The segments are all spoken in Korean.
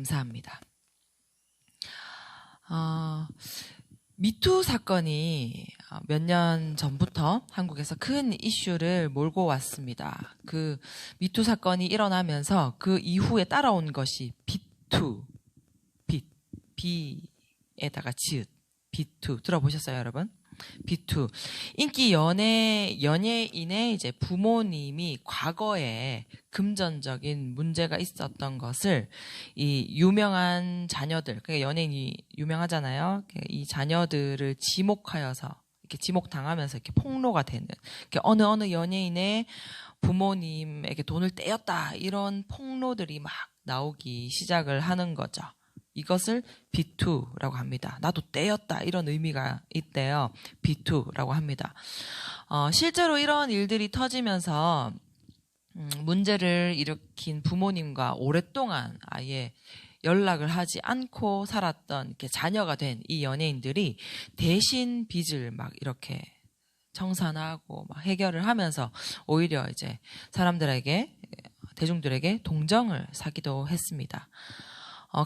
감사합니다. 미투 사건이 몇 년 전부터 한국에서 큰 이슈를 몰고 왔습니다. 그 미투 사건이 일어나면서 그 이후에 따라온 것이 비투, 비에다가 지읒, 비투 들어보셨어요, 여러분? 비투. 인기 연예인의 이제 부모님이 과거에 금전적인 문제가 있었던 것을 이 유명한 자녀들, 그러니까 연예인이 유명하잖아요. 이 자녀들을 지목하여서 이렇게 지목당하면서 이렇게 폭로가 되는, 이렇게 어느 연예인의 부모님에게 돈을 떼었다, 이런 폭로들이 막 나오기 시작을 하는 거죠. 이것을 비투라고 합니다. 나도 떼였다, 이런 의미가 있대요. 비투라고 합니다. 실제로 이런 일들이 터지면서 문제를 일으킨 부모님과 오랫동안 아예 연락을 하지 않고 살았던 이렇게 자녀가 된 이 연예인들이 대신 빚을 막 이렇게 청산하고 막 해결을 하면서 오히려 이제 사람들에게, 대중들에게 동정을 사기도 했습니다.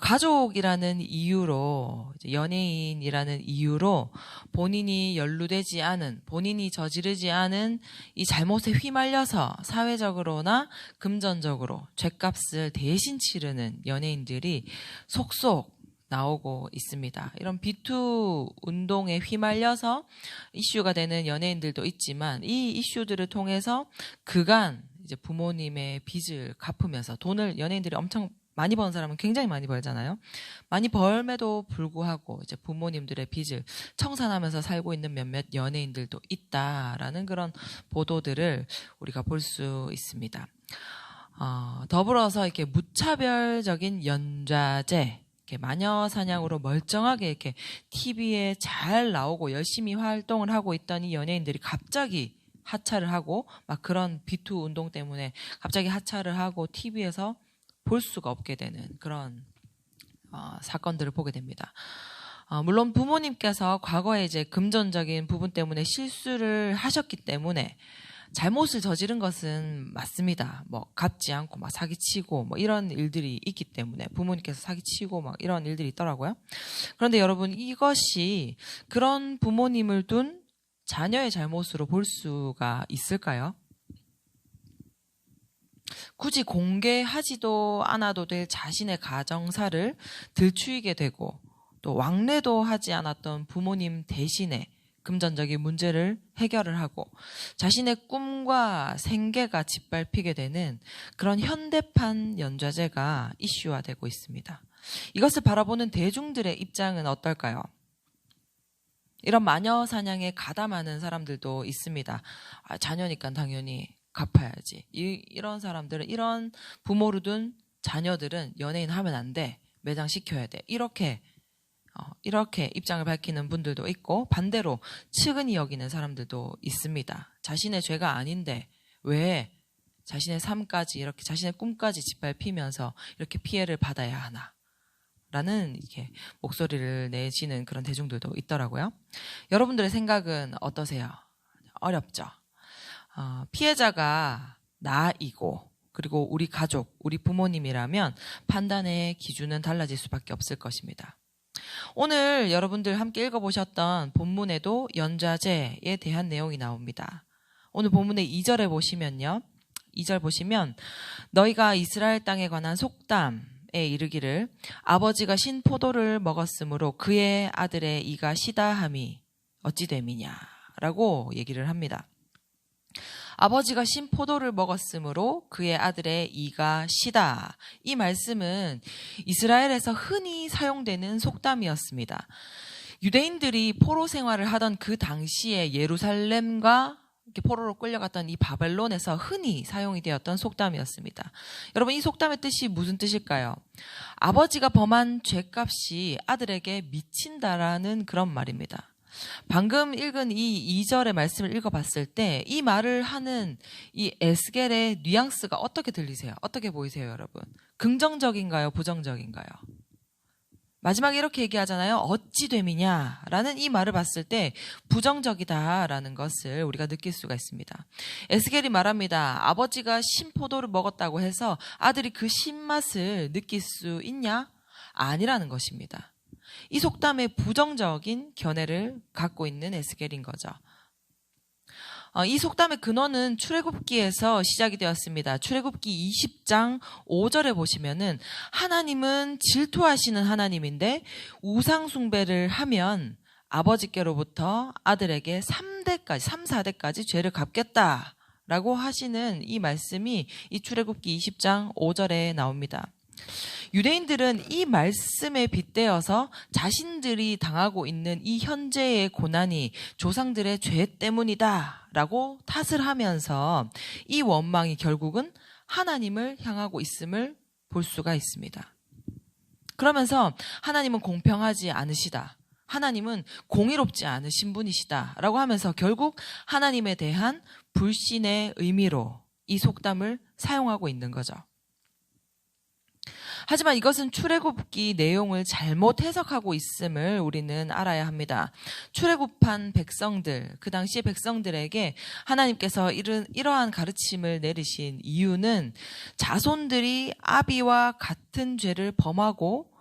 가족이라는 이유로, 연예인이라는 이유로 본인이 연루되지 않은, 본인이 저지르지 않은 이 잘못에 휘말려서 사회적으로나 금전적으로 죗값을 대신 치르는 연예인들이 속속 나오고 있습니다. 이런 비투 운동에 휘말려서 이슈가 되는 연예인들도 있지만, 이 이슈들을 통해서 그간 이제 부모님의 빚을 갚으면서 돈을, 연예인들이 엄청 많이 버는 사람은 굉장히 많이 벌잖아요. 많이 벌매도 불구하고 이제 부모님들의 빚을 청산하면서 살고 있는 몇몇 연예인들도 있다라는 그런 보도들을 우리가 볼 수 있습니다. 더불어서 이렇게 무차별적인 연좌제, 이렇게 마녀 사냥으로 멀쩡하게 이렇게 TV에 잘 나오고 열심히 활동을 하고 있던 이 연예인들이 갑자기 하차를 하고, 막 그런 비투 운동 때문에 갑자기 하차를 하고 TV에서 볼 수가 없게 되는 그런 사건들을 보게 됩니다. 물론 부모님께서 과거에 이제 금전적인 부분 때문에 실수를 하셨기 때문에 잘못을 저지른 것은 맞습니다. 뭐 갚지 않고 막 사기치고 뭐 이런 일들이 있기 때문에 부모님께서 사기치고 막 이런 일들이 있더라고요. 그런데 여러분, 이것이 그런 부모님을 둔 자녀의 잘못으로 볼 수가 있을까요? 굳이 공개하지도 않아도 될 자신의 가정사를 들추이게 되고, 또 왕래도 하지 않았던 부모님 대신에 금전적인 문제를 해결을 하고 자신의 꿈과 생계가 짓밟히게 되는 그런 현대판 연좌제가 이슈화되고 있습니다. 이것을 바라보는 대중들의 입장은 어떨까요? 이런 마녀 사냥에 가담하는 사람들도 있습니다. 자녀니까 당연히 갚아야지. 이런 사람들은, 이런 부모로 둔 자녀들은 연예인 하면 안 돼, 매장시켜야 돼, 이렇게 입장을 밝히는 분들도 있고, 반대로 측은히 여기는 사람들도 있습니다. 자신의 죄가 아닌데 왜 자신의 삶까지, 이렇게 자신의 꿈까지 짓밟히면서 이렇게 피해를 받아야 하나, 라는 이렇게 목소리를 내시는 그런 대중들도 있더라고요. 여러분들의 생각은 어떠세요? 어렵죠? 피해자가 나이고, 그리고 우리 가족, 우리 부모님이라면 판단의 기준은 달라질 수밖에 없을 것입니다. 오늘 여러분들 함께 읽어보셨던 본문에도 연좌제에 대한 내용이 나옵니다. 오늘 본문의 2절에 보시면요. 2절 보시면, 너희가 이스라엘 땅에 관한 속담에 이르기를 아버지가 신 포도를 먹었으므로 그의 아들의 이가 시다함이 어찌 됨이냐 라고 얘기를 합니다. 아버지가 신 포도를 먹었으므로 그의 아들의 이가 시다. 이 말씀은 이스라엘에서 흔히 사용되는 속담이었습니다. 유대인들이 포로 생활을 하던 그 당시에 예루살렘과 이렇게 포로로 끌려갔던 이 바벨론에서 흔히 사용이 되었던 속담이었습니다. 여러분, 이 속담의 뜻이 무슨 뜻일까요? 아버지가 범한 죄값이 아들에게 미친다라는 그런 말입니다. 방금 읽은 이 2절의 말씀을 읽어봤을 때 이 말을 하는 이 에스겔의 뉘앙스가 어떻게 들리세요? 어떻게 보이세요, 여러분? 긍정적인가요? 부정적인가요? 마지막에 이렇게 얘기하잖아요. 어찌 됨이냐 라는 이 말을 봤을 때 부정적이다라는 것을 우리가 느낄 수가 있습니다. 에스겔이 말합니다. 아버지가 신포도를 먹었다고 해서 아들이 그 신맛을 느낄 수 있냐? 아니라는 것입니다. 이 속담에 부정적인 견해를 갖고 있는 에스겔인 거죠. 이 속담의 근원은 출애굽기에서 시작이 되었습니다. 출애굽기 20장 5절에 보시면은 하나님은 질투하시는 하나님인데 우상 숭배를 하면 아버지께로부터 아들에게 3, 4대까지 죄를 갚겠다라고 하시는 이 말씀이 이 출애굽기 20장 5절에 나옵니다. 유대인들은 이 말씀에 빗대어서 자신들이 당하고 있는 이 현재의 고난이 조상들의 죄 때문이다 라고 탓을 하면서 이 원망이 결국은 하나님을 향하고 있음을 볼 수가 있습니다. 그러면서 하나님은 공평하지 않으시다. 하나님은 공의롭지 않으신 분이시다 라고 하면서 결국 하나님에 대한 불신의 의미로 이 속담을 사용하고 있는 거죠. 하지만 이것은 출애굽기 내용을 잘못 해석하고 있음을 우리는 알아야 합니다. 출애굽한 백성들, 그 당시의 백성들에게 하나님께서 이러한 가르침을 내리신 이유는 자손들이 아비와 같은 죄를 범하고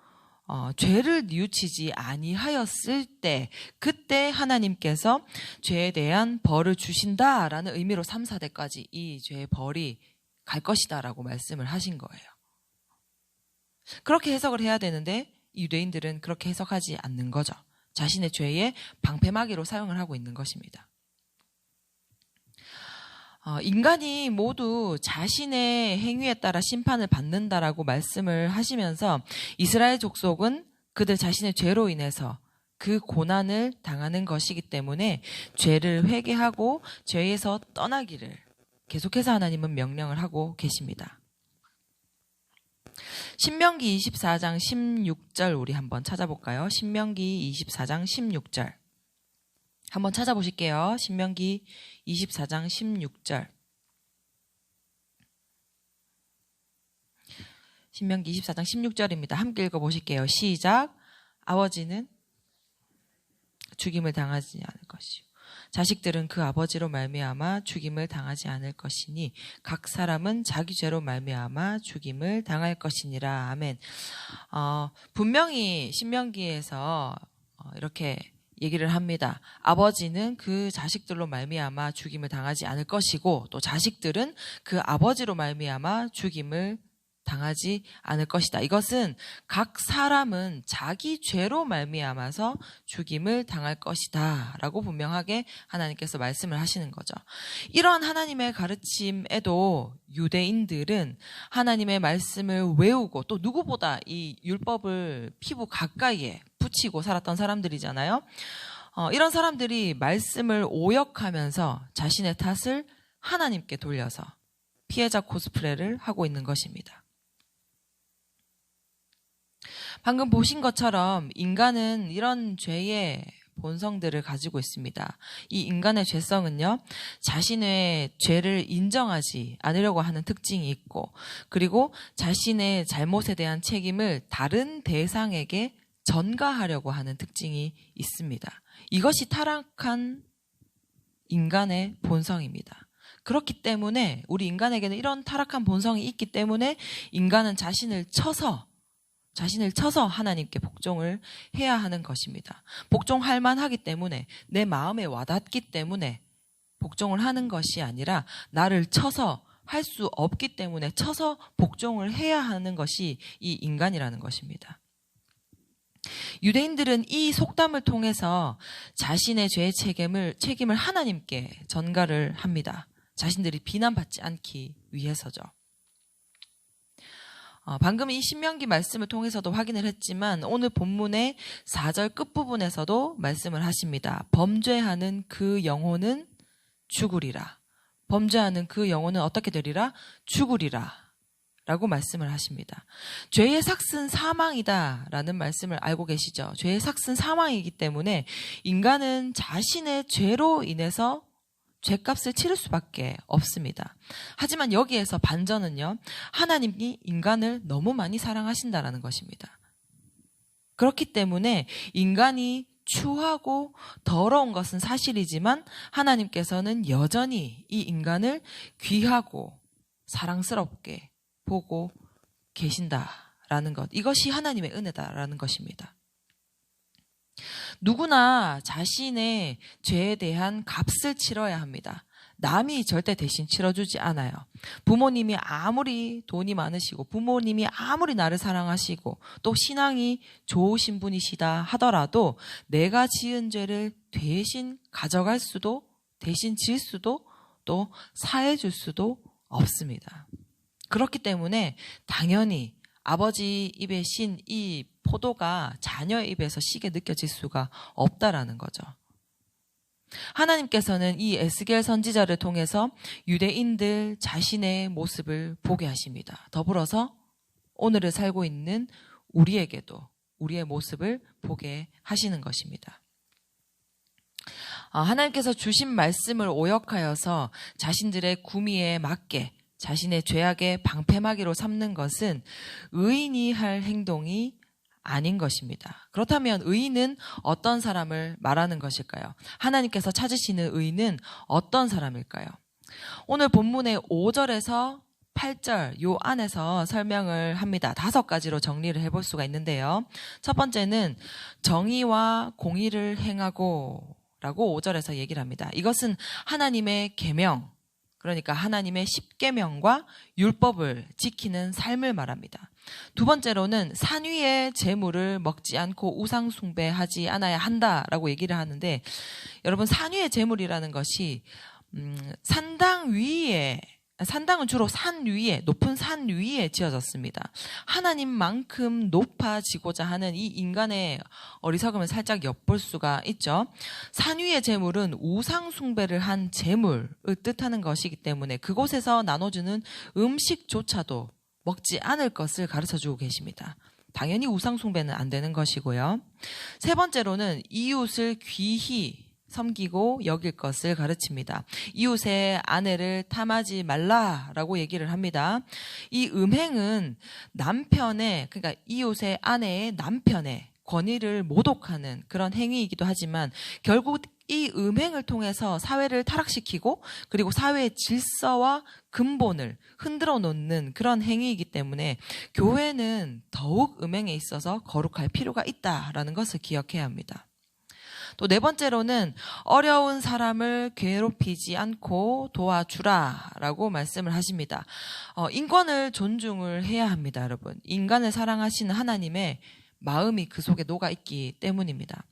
죄를 뉘우치지 아니하였을 때 그때 하나님께서 죄에 대한 벌을 주신다라는 의미로 3, 4대까지 이 죄의 벌이 갈 것이다라고 말씀을 하신 거예요. 그렇게 해석을 해야 되는데 유대인들은 그렇게 해석하지 않는 거죠. 자신의 죄에 방패막이로 사용을 하고 있는 것입니다. 인간이 모두 자신의 행위에 따라 심판을 받는다라고 말씀을 하시면서 이스라엘 족속은 그들 자신의 죄로 인해서 그 고난을 당하는 것이기 때문에 죄를 회개하고 죄에서 떠나기를 계속해서 하나님은 명령을 하고 계십니다. 신명기 24장 16절 우리 한번 찾아볼까요? 신명기 24장 16절 한번 찾아보실게요. 신명기 24장 16절 신명기 24장 16절입니다. 함께 읽어보실게요. 시작. 아버지는 죽임을 당하지 않을 것이요 자식들은 그 아버지로 말미암아 죽임을 당하지 않을 것이니 각 사람은 자기 죄로 말미암아 죽임을 당할 것이니라. 아멘. 분명히 신명기에서 이렇게 얘기를 합니다. 아버지는 그 자식들로 말미암아 죽임을 당하지 않을 것이고 또 자식들은 그 아버지로 말미암아 죽임을 당하지 않을 것이다. 이것은 각 사람은 자기 죄로 말미암아서 죽임을 당할 것이다 라고 분명하게 하나님께서 말씀을 하시는 거죠. 이러한 하나님의 가르침에도 유대인들은 하나님의 말씀을 외우고 또 누구보다 이 율법을 피부 가까이에 붙이고 살았던 사람들이잖아요. 이런 사람들이 말씀을 오역하면서 자신의 탓을 하나님께 돌려서 피해자 코스프레를 하고 있는 것입니다. 방금 보신 것처럼 인간은 이런 죄의 본성들을 가지고 있습니다. 이 인간의 죄성은요, 자신의 죄를 인정하지 않으려고 하는 특징이 있고, 그리고 자신의 잘못에 대한 책임을 다른 대상에게 전가하려고 하는 특징이 있습니다. 이것이 타락한 인간의 본성입니다. 그렇기 때문에 우리 인간에게는 이런 타락한 본성이 있기 때문에 인간은 자신을 쳐서 하나님께 복종을 해야 하는 것입니다. 복종할 만하기 때문에 내 마음에 와닿기 때문에 복종을 하는 것이 아니라 나를 쳐서 할 수 없기 때문에 쳐서 복종을 해야 하는 것이 이 인간이라는 것입니다. 유대인들은 이 속담을 통해서 자신의 죄의 책임을 하나님께 전가를 합니다. 자신들이 비난받지 않기 위해서죠. 방금 이 신명기 말씀을 통해서도 확인을 했지만 오늘 본문의 4절 끝부분에서도 말씀을 하십니다. 범죄하는 그 영혼은 죽으리라. 범죄하는 그 영혼은 어떻게 되리라? 죽으리라. 라고 말씀을 하십니다. 죄의 삭은 사망이다 라는 말씀을 알고 계시죠? 죄의 삭은 사망이기 때문에 인간은 자신의 죄로 인해서 죄값을 치를 수밖에 없습니다. 하지만 여기에서 반전은요, 하나님이 인간을 너무 많이 사랑하신다라는 것입니다. 그렇기 때문에 인간이 추하고 더러운 것은 사실이지만 하나님께서는 여전히 이 인간을 귀하고 사랑스럽게 보고 계신다라는 있다라는 것, 이것이 하나님의 은혜다라는 것입니다. 누구나 자신의 죄에 대한 값을 치러야 합니다. 남이 절대 대신 치러주지 않아요. 부모님이 아무리 돈이 많으시고 부모님이 아무리 나를 사랑하시고 또 신앙이 좋으신 분이시다 하더라도 내가 지은 죄를 대신 가져갈 수도, 대신 질 수도, 또 사해 줄 수도 없습니다. 그렇기 때문에 당연히 아버지 입에 신 이 포도가 자녀의 입에서 시게 느껴질 수가 없다라는 거죠. 하나님께서는 이 에스겔 선지자를 통해서 유대인들 자신의 모습을 보게 하십니다. 더불어서 오늘을 살고 있는 우리에게도 우리의 모습을 보게 하시는 것입니다. 하나님께서 주신 말씀을 오역하여서 자신들의 구미에 맞게 자신의 죄악의 방패막이로 삼는 것은 의인이 할 행동이 아닌 것입니다. 그렇다면 의인은 어떤 사람을 말하는 것일까요? 하나님께서 찾으시는 의인은 어떤 사람일까요? 오늘 본문의 5절에서 8절 요 안에서 설명을 합니다. 5가지로 정리를 해볼 수가 있는데요. 첫 번째는 정의와 공의를 행하고 라고 5절에서 얘기를 합니다. 이것은 하나님의 계명, 그러니까 하나님의 십계명과 율법을 지키는 삶을 말합니다. 두 번째로는 산 위의 재물을 먹지 않고 우상 숭배하지 않아야 한다라고 얘기를 하는데, 여러분 산 위의 재물이라는 것이 산당 위에, 산당은 주로 산 위에, 높은 산 위에 지어졌습니다. 하나님만큼 높아지고자 하는 이 인간의 어리석음을 살짝 엿볼 수가 있죠. 산 위의 재물은 우상 숭배를 한 재물을 뜻하는 것이기 때문에 그곳에서 나눠주는 음식조차도 먹지 않을 것을 가르쳐주고 계십니다. 당연히 우상 숭배는 안 되는 것이고요. 세 번째로는 이웃을 귀히 섬기고 여길 것을 가르칩니다. 이웃의 아내를 탐하지 말라라고 얘기를 합니다. 이 음행은 남편의, 그러니까 이웃의 아내의 남편의 권위를 모독하는 그런 행위이기도 하지만 결국 이 음행을 통해서 사회를 타락시키고 그리고 사회의 질서와 근본을 흔들어 놓는 그런 행위이기 때문에 교회는 더욱 음행에 있어서 거룩할 필요가 있다라는 것을 기억해야 합니다. 또 네 번째로는 어려운 사람을 괴롭히지 않고 도와주라라고 말씀을 하십니다. 인권을 존중을 해야 합니다, 여러분. 인간을 사랑하시는 하나님의 마음이 그 속에 녹아 있기 때문입니다.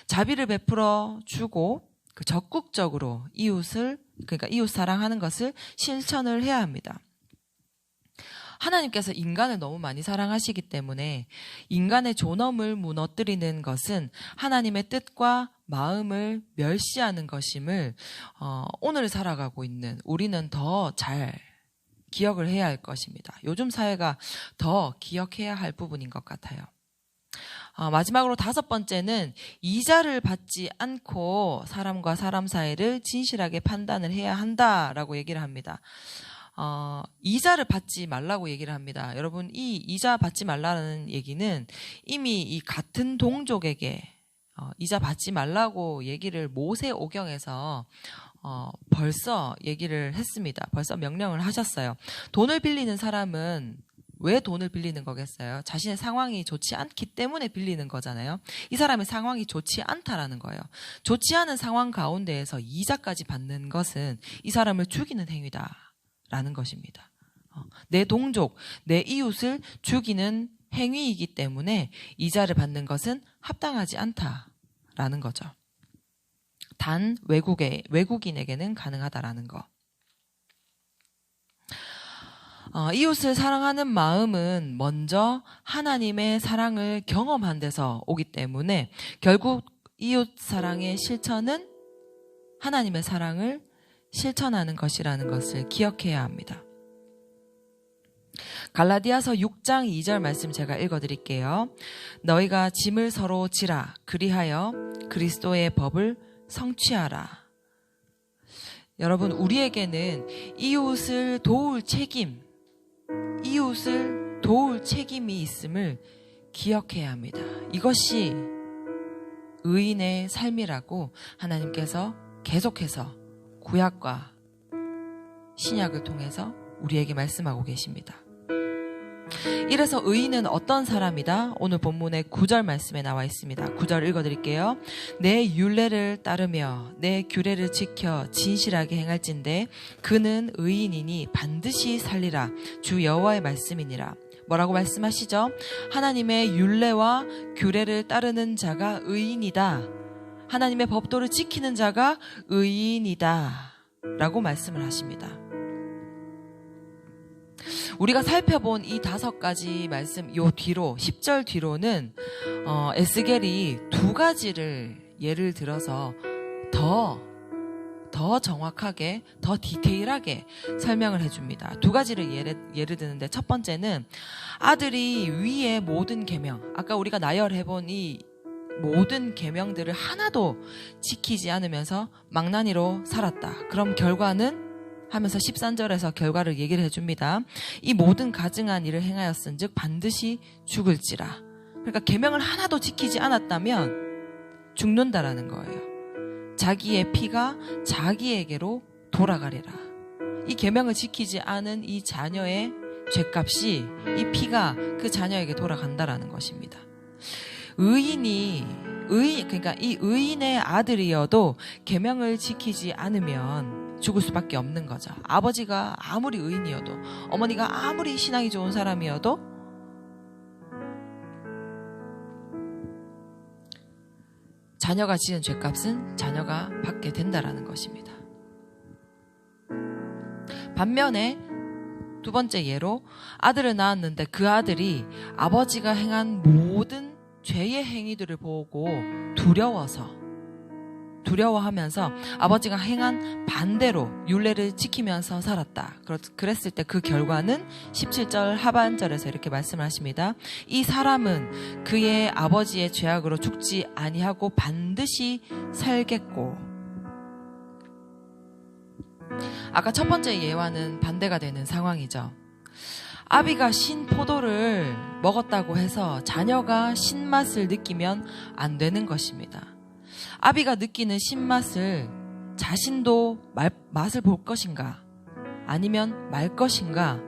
자비를 베풀어 주고 적극적으로 이웃을, 그러니까 이웃 사랑하는 것을 실천을 해야 합니다. 하나님께서 인간을 너무 많이 사랑하시기 때문에 인간의 존엄을 무너뜨리는 것은 하나님의 뜻과 마음을 멸시하는 것임을 오늘 살아가고 있는 우리는 더 잘 기억을 해야 할 것입니다. 요즘 사회가 더 기억해야 할 부분인 것 같아요. 마지막으로 5번째는 이자를 받지 않고 사람과 사람 사이를 진실하게 판단을 해야 한다라고 얘기를 합니다. 이자를 받지 말라고 얘기를 합니다. 여러분, 이 이자 받지 말라는 얘기는 이미 이 같은 동족에게 이자 받지 말라고 얘기를 모세오경에서 벌써 얘기를 했습니다. 벌써 명령을 하셨어요. 돈을 빌리는 사람은 왜 돈을 빌리는 거겠어요? 자신의 상황이 좋지 않기 때문에 빌리는 거잖아요. 이 사람의 상황이 좋지 않다라는 거예요. 좋지 않은 상황 가운데에서 이자까지 받는 것은 이 사람을 죽이는 행위다라는 것입니다. 내 동족, 내 이웃을 죽이는 행위이기 때문에 이자를 받는 것은 합당하지 않다라는 거죠. 단 외국인에게는 가능하다라는 거. 이웃을 사랑하는 마음은 먼저 하나님의 사랑을 경험한 데서 오기 때문에 결국 이웃 사랑의 실천은 하나님의 사랑을 실천하는 것이라는 것을 기억해야 합니다. 갈라디아서 6장 2절 말씀 제가 읽어드릴게요. 너희가 짐을 서로 지라 그리하여 그리스도의 법을 성취하라. 여러분, 우리에게는 이웃을 도울 책임이 있음을 기억해야 합니다. 이것이 의인의 삶이라고 하나님께서 계속해서 구약과 신약을 통해서 우리에게 말씀하고 계십니다. 이래서 의인은 어떤 사람이다? 오늘 본문의 9절 말씀에 나와 있습니다. 9절 읽어드릴게요. 내 율례를 따르며 내 규례를 지켜 진실하게 행할진대 그는 의인이니 반드시 살리라. 주 여호와의 말씀이니라. 뭐라고 말씀하시죠? 하나님의 율례와 규례를 따르는 자가 의인이다. 하나님의 법도를 지키는 자가 의인이다. 라고 말씀을 하십니다. 우리가 살펴본 이 5가지 말씀, 요 뒤로, 10절 뒤로는, 에스겔이 2가지를 예를 들어서 더 정확하게, 더 디테일하게 설명을 해줍니다. 2가지를 예를 드는데, 첫 번째는 아들이 위의 모든 계명, 아까 우리가 나열해본 이 모든 계명들을 하나도 지키지 않으면서 망나니로 살았다. 그럼 결과는? 하면서 13절에서 결과를 얘기를 해줍니다. 이 모든 가증한 일을 행하였은즉 반드시 죽을지라. 그러니까 계명을 하나도 지키지 않았다면 죽는다라는 거예요. 자기의 피가 자기에게로 돌아가리라. 이 계명을 지키지 않은 이 자녀의 죄값이 이 피가 그 자녀에게 돌아간다라는 것입니다. 그러니까 이 의인의 아들이어도 계명을 지키지 않으면 죽을 수밖에 없는 거죠. 아버지가 아무리 의인이어도, 어머니가 아무리 신앙이 좋은 사람이어도 자녀가 지은 죄값은 자녀가 받게 된다라는 것입니다. 반면에 2번째 예로 아들을 낳았는데 그 아들이 아버지가 행한 모든 죄의 행위들을 보고 두려워하면서 아버지가 행한 반대로 율례를 지키면서 살았다. 그랬을 때 그 결과는 17절 하반절에서 이렇게 말씀을 하십니다. 이 사람은 그의 아버지의 죄악으로 죽지 아니하고 반드시 살겠고. 아까 첫 번째 예와는 반대가 되는 상황이죠. 아비가 신 포도를 먹었다고 해서 자녀가 신맛을 느끼면 안 되는 것입니다. 아비가 느끼는 신맛을 자신도 맛을 볼 것인가 아니면 말 것인가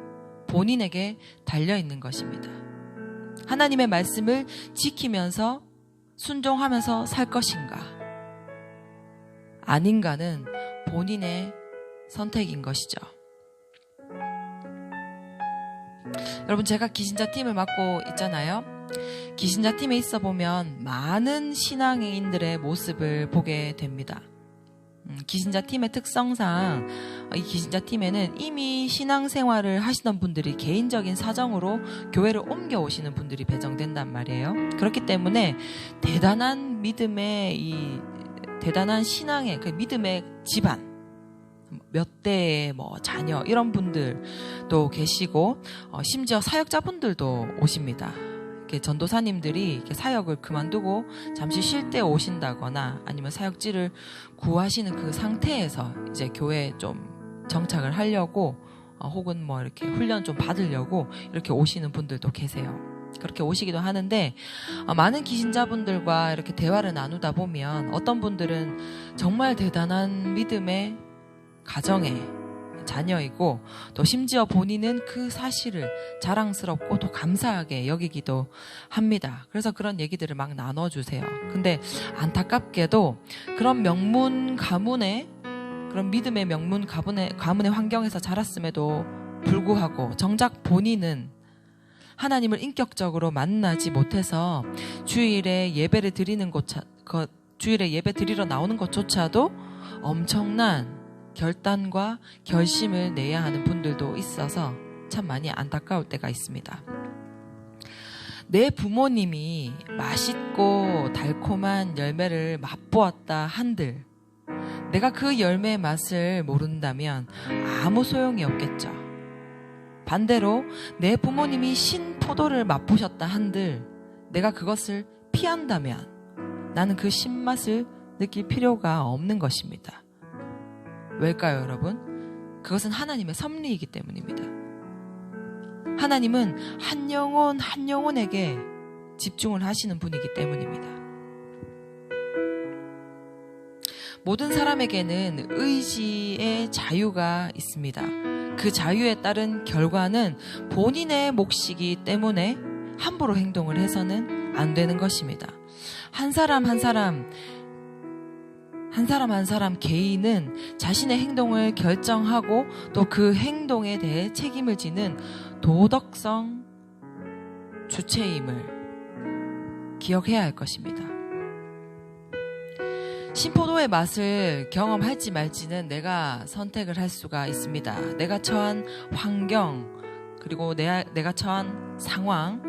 본인에게 달려있는 것입니다. 하나님의 말씀을 지키면서 순종하면서 살 것인가 아닌가는 본인의 선택인 것이죠. 여러분, 제가 기신자 팀을 맡고 있잖아요. 기신자 팀에 있어 보면 많은 신앙인들의 모습을 보게 됩니다. 기신자 팀의 특성상 이 기신자 팀에는 이미 신앙생활을 하시던 분들이 개인적인 사정으로 교회를 옮겨오시는 분들이 배정된단 말이에요. 그렇기 때문에 대단한 신앙의 그 믿음의 집안, 몇 대의 자녀 이런 분들도 계시고 심지어 사역자분들도 오십니다. 전도사님들이 이렇게 사역을 그만두고 잠시 쉴 때 오신다거나 아니면 사역지를 구하시는 그 상태에서 이제 교회에 좀 정착을 하려고 혹은 이렇게 훈련 좀 받으려고 이렇게 오시는 분들도 계세요. 그렇게 오시기도 하는데 많은 기신자분들과 이렇게 대화를 나누다 보면 어떤 분들은 정말 대단한 믿음의 가정의 자녀이고 또 심지어 본인은 그 사실을 자랑스럽고 또 감사하게 여기기도 합니다. 그래서 그런 얘기들을 막 나눠주세요. 근데 안타깝게도 그런 명문 가문의 그런 믿음의 명문 가문의 환경에서 자랐음에도 불구하고 정작 본인은 하나님을 인격적으로 만나지 못해서 주일에 예배를 드리는 주일에 예배 드리러 나오는 것조차도 엄청난 결단과 결심을 내야 하는 분들도 있어서 참 많이 안타까울 때가 있습니다. 내 부모님이 맛있고 달콤한 열매를 맛보았다 한들 내가 그 열매의 맛을 모른다면 아무 소용이 없겠죠. 반대로 내 부모님이 신 포도를 맛보셨다 한들 내가 그것을 피한다면 나는 그 신맛을 느낄 필요가 없는 것입니다. 왜일까요, 여러분? 그것은 하나님의 섭리이기 때문입니다. 하나님은 한 영혼에게 집중을 하시는 분이기 때문입니다. 모든 사람에게는 의지의 자유가 있습니다. 그 자유에 따른 결과는 본인의 몫이기 때문에 함부로 행동을 해서는 안 되는 것입니다. 한 사람 한 사람 개인은 자신의 행동을 결정하고 또 그 행동에 대해 책임을 지는 도덕성 주체임을 기억해야 할 것입니다. 신포도의 맛을 경험할지 말지는 내가 선택을 할 수가 있습니다. 내가 처한 환경, 그리고 내가 처한 상황,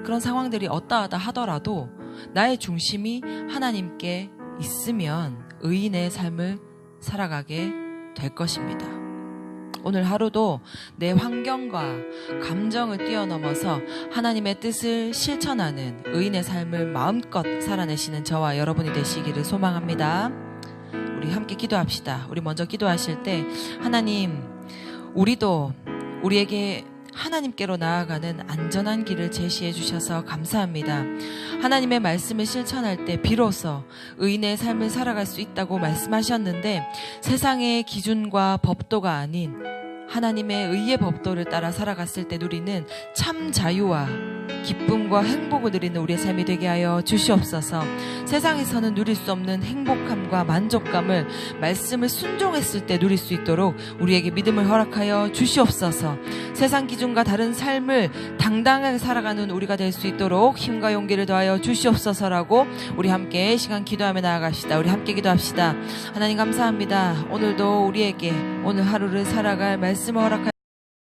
그런 상황들이 어떠하다 하더라도 나의 중심이 하나님께 있으면 의인의 삶을 살아가게 될 것입니다. 오늘 하루도 내 환경과 감정을 뛰어넘어서 하나님의 뜻을 실천하는 의인의 삶을 마음껏 살아내시는 저와 여러분이 되시기를 소망합니다. 우리 함께 기도합시다. 우리 먼저 기도하실 때 하나님, 우리도 우리에게 하나님께로 나아가는 안전한 길을 제시해 주셔서 감사합니다. 하나님의 말씀을 실천할 때 비로소 의인의 삶을 살아갈 수 있다고 말씀하셨는데 세상의 기준과 법도가 아닌 하나님의 의의 법도를 따라 살아갔을 때 누리는 참 자유와 기쁨과 행복을 누리는 우리의 삶이 되게 하여 주시옵소서. 세상에서는 누릴 수 없는 행복함과 만족감을 말씀을 순종했을 때 누릴 수 있도록 우리에게 믿음을 허락하여 주시옵소서. 세상 기준과 다른 삶을 당당하게 살아가는 우리가 될 수 있도록 힘과 용기를 더하여 주시옵소서라고 우리 함께 시간 기도하며 나아갑시다. 우리 함께 기도합시다. 하나님 감사합니다. 오늘도 우리에게 오늘 하루를 살아갈 말씀을 허락하여